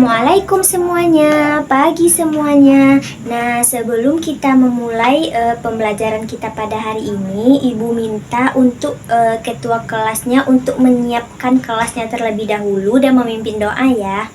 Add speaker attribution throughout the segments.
Speaker 1: Assalamualaikum semuanya, pagi semuanya. Nah, sebelum kita memulai pembelajaran kita pada hari ini, Ibu minta untuk ketua kelasnya untuk menyiapkan kelasnya terlebih dahulu dan memimpin doa ya.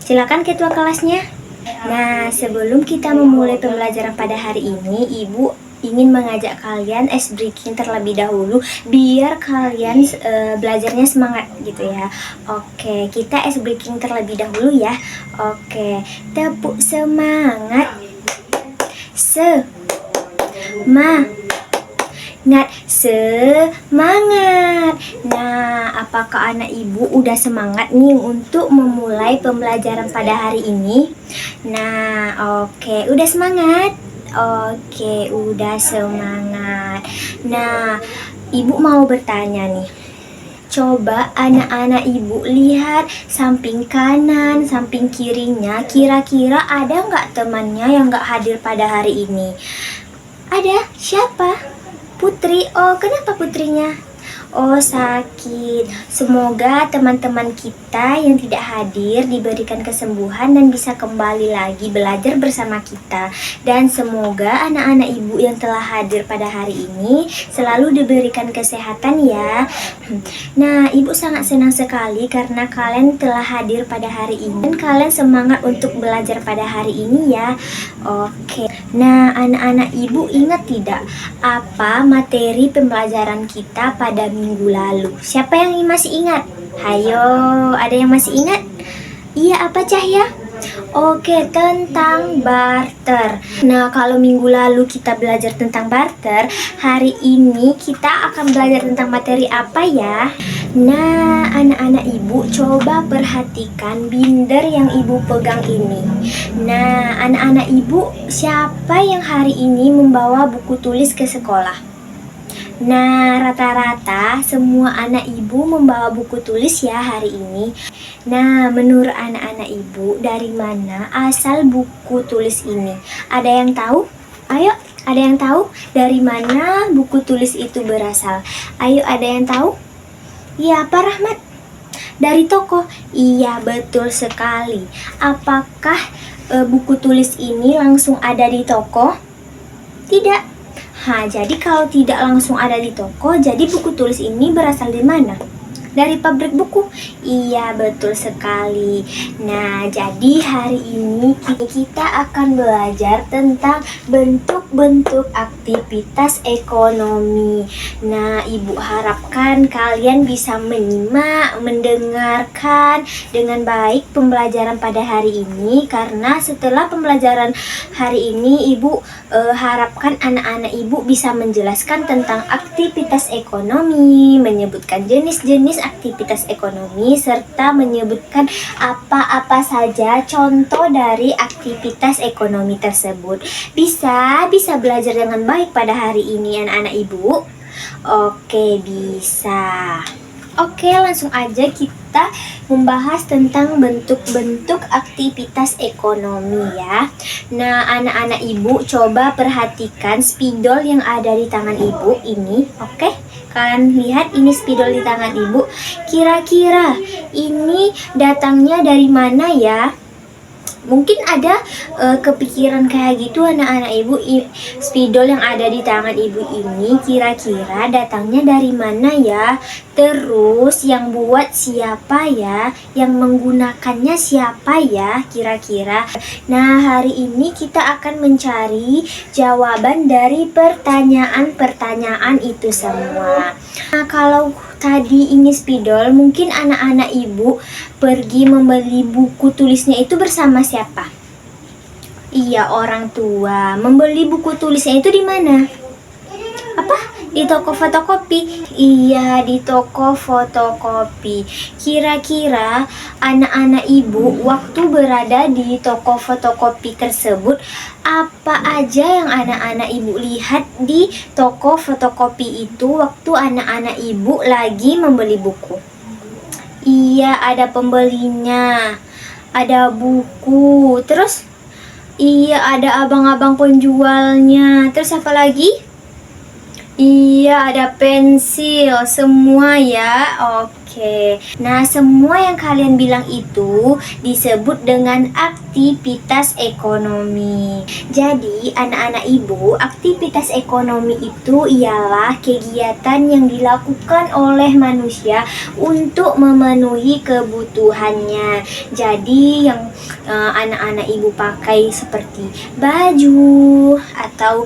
Speaker 1: Silakan ketua kelasnya. Nah, sebelum kita memulai pembelajaran pada hari ini, Ibu ingin mengajak kalian ice breaking terlebih dahulu biar kalian belajarnya semangat gitu ya. Oke, kita ice breaking terlebih dahulu ya. Oke, tepuk semangat. Semangat. Nah, apakah anak ibu udah semangat nih untuk memulai pembelajaran pada hari ini? Nah, oke, udah semangat? Oke, udah semangat. Nah, ibu mau bertanya nih. Coba anak-anak ibu lihat samping kanan, samping kirinya. Kira-kira ada nggak temannya yang nggak hadir pada hari ini? Ada? Siapa? Putri. Oh, kenapa putrinya? Oh, sakit. Semoga teman-teman kita yang tidak hadir diberikan kesembuhan dan bisa kembali lagi belajar bersama kita. Dan semoga anak-anak ibu yang telah hadir pada hari ini selalu diberikan kesehatan ya. Nah, ibu sangat senang sekali karena kalian telah hadir pada hari ini dan kalian semangat untuk belajar pada hari ini ya. Oke. Nah, anak-anak ibu ingat tidak apa materi pembelajaran kita pada minggu lalu? Siapa yang masih ingat? Hayo, ada yang masih ingat? Iya, apa Cahya? Oke, tentang barter. Nah, kalau minggu lalu kita belajar tentang barter, hari ini kita akan belajar tentang materi apa ya? Nah, anak-anak ibu coba perhatikan binder yang ibu pegang ini. Nah, anak-anak ibu, siapa yang hari ini membawa buku tulis ke sekolah? Nah, rata-rata semua anak ibu membawa buku tulis ya hari ini. Nah, menurut anak-anak ibu, dari mana asal buku tulis ini? Ada yang tahu? Ayo, ada yang tahu dari mana buku tulis itu berasal? Ayo, ada yang tahu? Iya, Pak Rahmat? Dari toko? Iya, betul sekali. Apakah buku tulis ini langsung ada di toko? Tidak. Jadi kalau tidak langsung ada di toko, jadi buku tulis ini berasal dari mana? Dari pabrik buku? Iya, betul sekali. Nah, jadi hari ini kita akan belajar tentang bentuk-bentuk aktivitas ekonomi. Nah, ibu harapkan kalian bisa menyimak, mendengarkan dengan baik pembelajaran pada hari ini, karena setelah pembelajaran hari ini ibu harapkan anak-anak ibu bisa menjelaskan tentang aktivitas ekonomi, menyebutkan jenis-jenis aktivitas ekonomi, serta menyebutkan apa-apa saja contoh dari aktivitas ekonomi tersebut. Bisa belajar dengan baik pada hari ini anak-anak ibu? Oke, bisa. Oke, langsung aja kita membahas tentang bentuk-bentuk aktivitas ekonomi ya. Nah, anak-anak ibu coba perhatikan spidol yang ada di tangan ibu ini. Oke, kalian lihat ini spidol di tangan ibu. Kira-kira ini datangnya dari mana ya? Mungkin ada kepikiran kayak gitu anak-anak ibu, spidol yang ada di tangan ibu ini kira-kira datangnya dari mana ya? Terus yang buat siapa ya? Yang menggunakannya siapa ya kira-kira? Nah, hari ini kita akan mencari jawaban dari pertanyaan-pertanyaan itu semua. Nah, kalau tadi ini spidol, mungkin anak-anak ibu pergi membeli buku tulisnya itu bersama siapa? Iya, orang tua. Membeli buku tulisnya itu di mana? Apa? Di toko fotokopi? Iya, di toko fotokopi. Kira-kira anak-anak ibu waktu berada di toko fotokopi tersebut, apa aja yang anak-anak ibu lihat di toko fotokopi itu waktu anak-anak ibu lagi membeli buku? Iya, ada pembelinya, ada buku, terus iya ada abang-abang penjualnya, terus apa lagi? Iya, ada pensil semua ya. Oke. Nah, semua yang kalian bilang itu disebut dengan aktivitas ekonomi. Jadi, anak-anak ibu, aktivitas ekonomi itu ialah kegiatan yang dilakukan oleh manusia untuk memenuhi kebutuhannya. Jadi, yang anak-anak ibu pakai seperti baju atau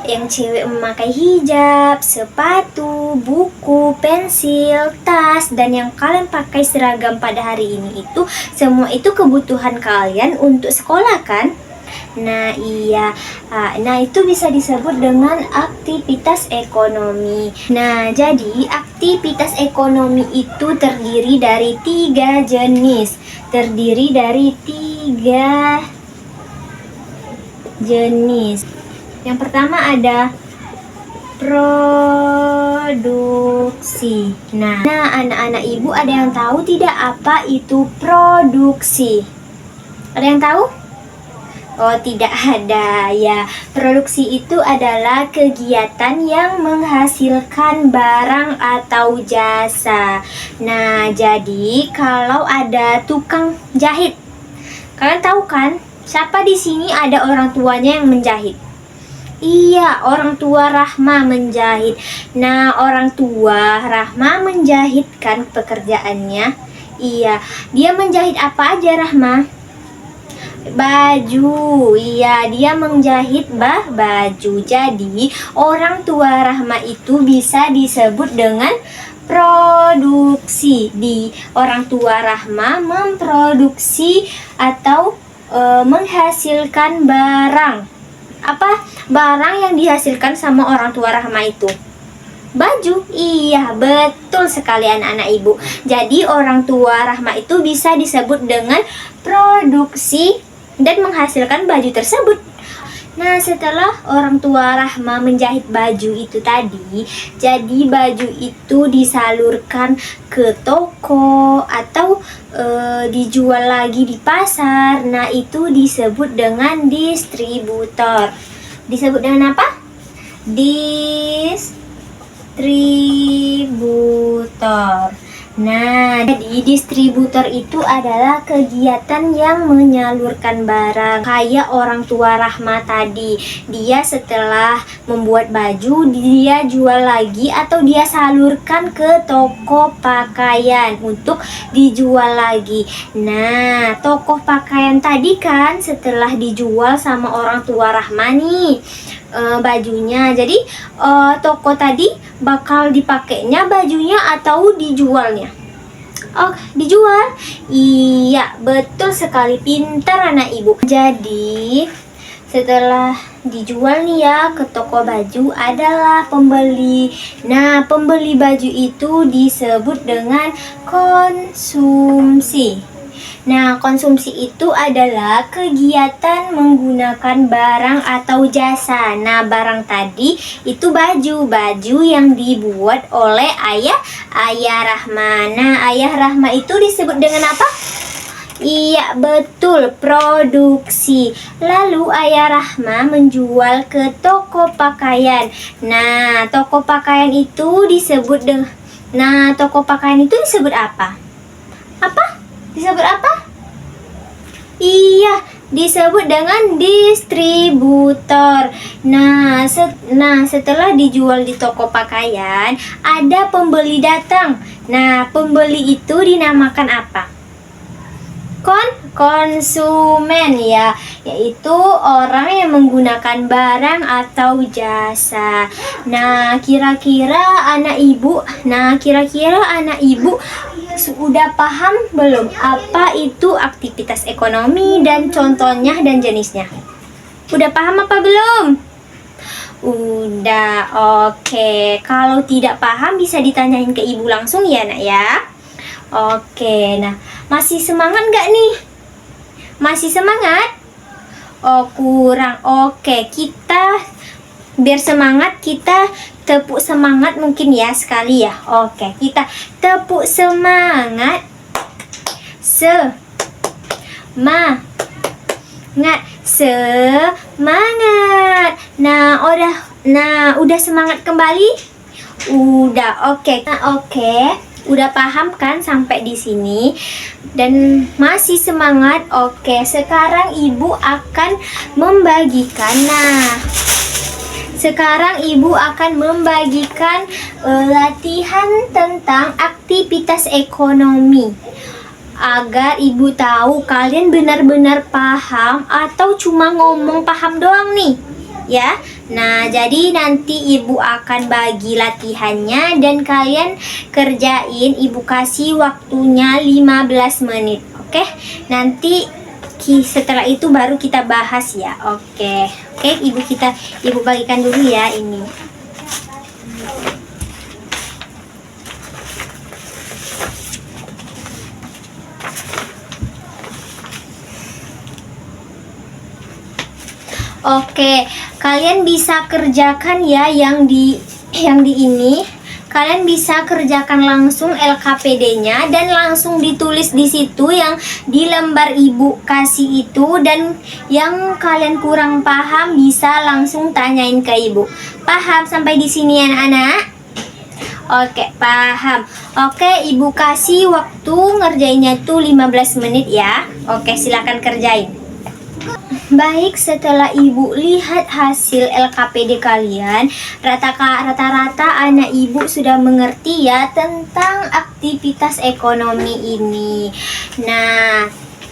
Speaker 1: yang cewek memakai hijab, sepatu, buku, pensil, tas, dan yang kalian pakai seragam pada hari ini itu semua itu kebutuhan kalian untuk sekolah kan? Nah iya, nah itu bisa disebut dengan aktivitas ekonomi. Nah jadi aktivitas ekonomi itu terdiri dari 3 jenis. Terdiri dari 3 jenis. Yang pertama ada produksi. Nah, anak-anak ibu ada yang tahu tidak apa itu produksi? Ada yang tahu? Oh, tidak ada ya. Produksi itu adalah kegiatan yang menghasilkan barang atau jasa. Nah, jadi kalau ada tukang jahit, kalian tahu kan? Siapa di sini ada orang tuanya yang menjahit? Iya, orang tua Rahma menjahit. Nah, orang tua Rahma menjahitkan pekerjaannya. Iya, dia menjahit apa aja Rahma? Baju. Iya, dia menjahit baju. Jadi, orang tua Rahma itu bisa disebut dengan produksi. Di orang tua Rahma memproduksi atau menghasilkan barang. Apa barang yang dihasilkan sama orang tua Rahma itu? Baju. Iya, betul sekali anak-anak ibu. Jadi orang tua Rahma itu bisa disebut dengan produksi dan menghasilkan baju tersebut. Nah, setelah orang tua Rahma menjahit baju itu tadi, jadi baju itu disalurkan ke toko atau dijual lagi di pasar. Nah, itu disebut dengan distributor. Disebut dengan apa? Distributor. Nah, jadi distributor itu adalah kegiatan yang menyalurkan barang. Kayak orang tua Rahma tadi, dia setelah membuat baju, dia jual lagi atau dia salurkan ke toko pakaian untuk dijual lagi. Nah, toko pakaian tadi kan setelah dijual sama orang tua Rahma nih bajunya. Jadi toko tadi bakal dipakainya bajunya atau dijualnya? Oh, dijual. Iya, betul sekali, pintar anak ibu. Jadi setelah dijual nih ya ke toko baju adalah pembeli. Nah, pembeli baju itu disebut dengan konsumsi. Nah, konsumsi itu adalah kegiatan menggunakan barang atau jasa. Nah, barang tadi itu baju yang dibuat oleh ayah Rahma. Nah, ayah Rahma itu disebut dengan apa? Iya, betul, produksi. Lalu ayah Rahma menjual ke toko pakaian. Nah, toko pakaian itu disebut dengan apa? Apa? Disebut apa? Iya, disebut dengan distributor. Nah, setelah dijual di toko pakaian, ada pembeli datang. Nah, pembeli itu dinamakan apa? Konsumen ya, yaitu orang yang menggunakan barang atau jasa. Nah, kira-kira anak ibu sudah paham belum apa itu aktivitas ekonomi dan contohnya dan jenisnya? Udah paham apa belum? Udah, oke. Kalau tidak paham bisa ditanyain ke ibu langsung ya nak ya. Oke, nah masih semangat nggak nih? Masih semangat? Oh, kurang. Oke, kita biar semangat kita tepuk semangat mungkin ya sekali ya. Oke, kita tepuk semangat. Semangat. Nah, udah semangat kembali? Udah, oke. Nah, oke. Udah paham kan sampai di sini? Dan masih semangat? Oke, sekarang Ibu akan membagikan. Sekarang Ibu akan membagikan latihan tentang aktivitas ekonomi. Agar Ibu tahu kalian benar-benar paham atau cuma ngomong paham doang nih. Ya. Nah, jadi nanti Ibu akan bagi latihannya dan kalian kerjain. Ibu kasih waktunya 15 menit. Oke? Nanti setelah itu baru kita bahas ya. Oke, Ibu bagikan dulu ya ini. Oke, kalian bisa kerjakan ya yang di ini. Kalian bisa kerjakan langsung LKPD-nya dan langsung ditulis di situ yang di lembar Ibu kasih itu, dan yang kalian kurang paham bisa langsung tanyain ke Ibu. Paham sampai di sini anak-anak? Oke, paham. Oke, Ibu kasih waktu ngerjainnya tuh 15 menit ya. Oke, silakan kerjain. Baik, setelah Ibu lihat hasil LKPD kalian, rata-rata anak Ibu sudah mengerti ya tentang aktivitas ekonomi ini. Nah,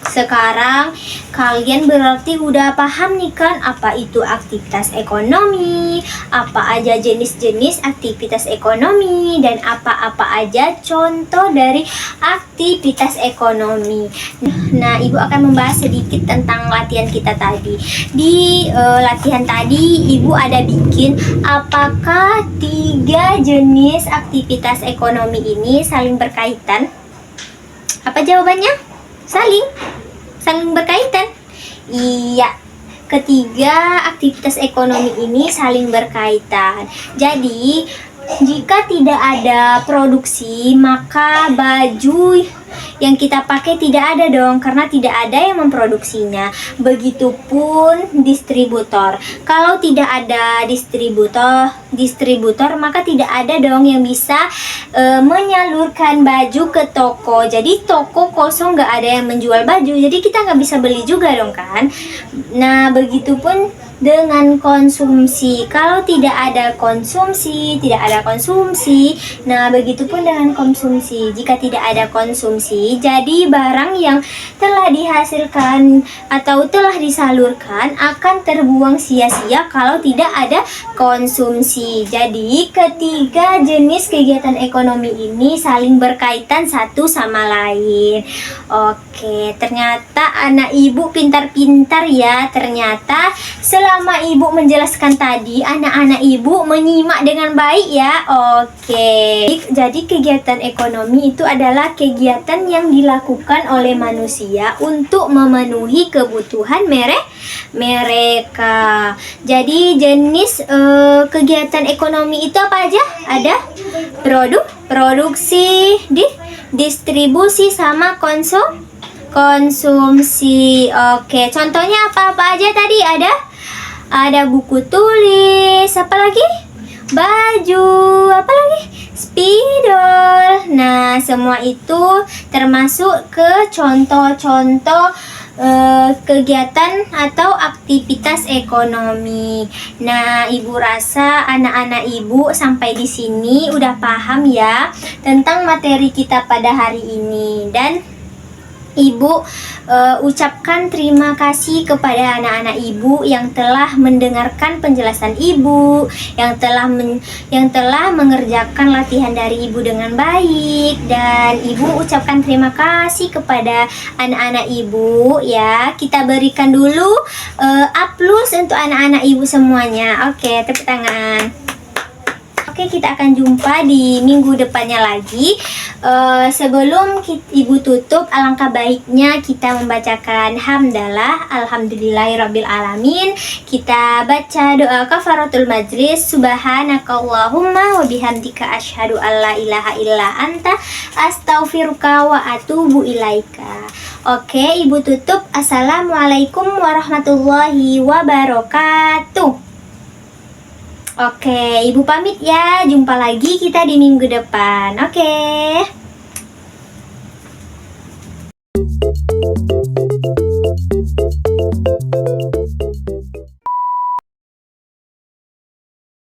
Speaker 1: sekarang kalian berarti udah paham nih kan apa itu aktivitas ekonomi, apa aja jenis-jenis aktivitas ekonomi, dan apa-apa aja contoh dari aktivitas ekonomi. Nah, Ibu akan membahas sedikit tentang latihan kita tadi. Di latihan tadi Ibu ada bikin apakah 3 jenis aktivitas ekonomi ini saling berkaitan? Apa jawabannya? Saling berkaitan. Iya, ketiga aktivitas ekonomi ini saling berkaitan. Jadi jika tidak ada produksi, maka baju yang kita pakai tidak ada dong, karena tidak ada yang memproduksinya. Begitupun distributor. Kalau tidak ada distributor, maka tidak ada dong yang bisa menyalurkan baju ke toko. Jadi toko kosong, nggak ada yang menjual baju, jadi kita nggak bisa beli juga dong kan. Nah, begitupun dengan konsumsi. Kalau tidak ada konsumsi, nah begitupun dengan konsumsi. Jika tidak ada konsumsi, jadi barang yang telah dihasilkan atau telah disalurkan akan terbuang sia-sia kalau tidak ada konsumsi. Jadi ketiga jenis kegiatan ekonomi ini saling berkaitan satu sama lain. Oke, ternyata anak Ibu pintar-pintar ya. Ternyata selama Ibu menjelaskan tadi, anak-anak Ibu menyimak dengan baik ya. Oke. Jadi kegiatan ekonomi itu adalah kegiatan yang dilakukan oleh manusia untuk memenuhi kebutuhan mereka. Jadi jenis kegiatan ekonomi itu apa aja? Ada produksi, distribusi, sama konsumsi. Oke, contohnya apa-apa aja tadi? Ada buku tulis, apa lagi? Baju, apa lagi? Spidol. Nah, semua itu termasuk ke contoh-contoh kegiatan atau aktivitas ekonomi. Nah, Ibu rasa anak-anak Ibu sampai di sini udah paham ya tentang materi kita pada hari ini. Dan Ibu ucapkan terima kasih kepada anak-anak Ibu yang telah mendengarkan penjelasan Ibu, yang telah mengerjakan latihan dari Ibu dengan baik. Dan Ibu ucapkan terima kasih kepada anak-anak Ibu ya. Kita berikan dulu aplaus untuk anak-anak Ibu semuanya. Oke, tepuk tangan. Oke, kita akan jumpa di minggu depannya lagi. Sebelum Ibu tutup, alangkah baiknya kita membacakan hamdalah, alhamdulillahirabbil alamin. Kita baca doa kafaratul majlis. Subhanakallahumma wa bihamdika asyhadu alla ilaha illa anta astaghfiruka wa atubu ilaika. Oke, Ibu tutup. Assalamualaikum warahmatullahi wabarakatuh. Oke, Ibu pamit ya. Jumpa lagi kita di minggu depan. Oke.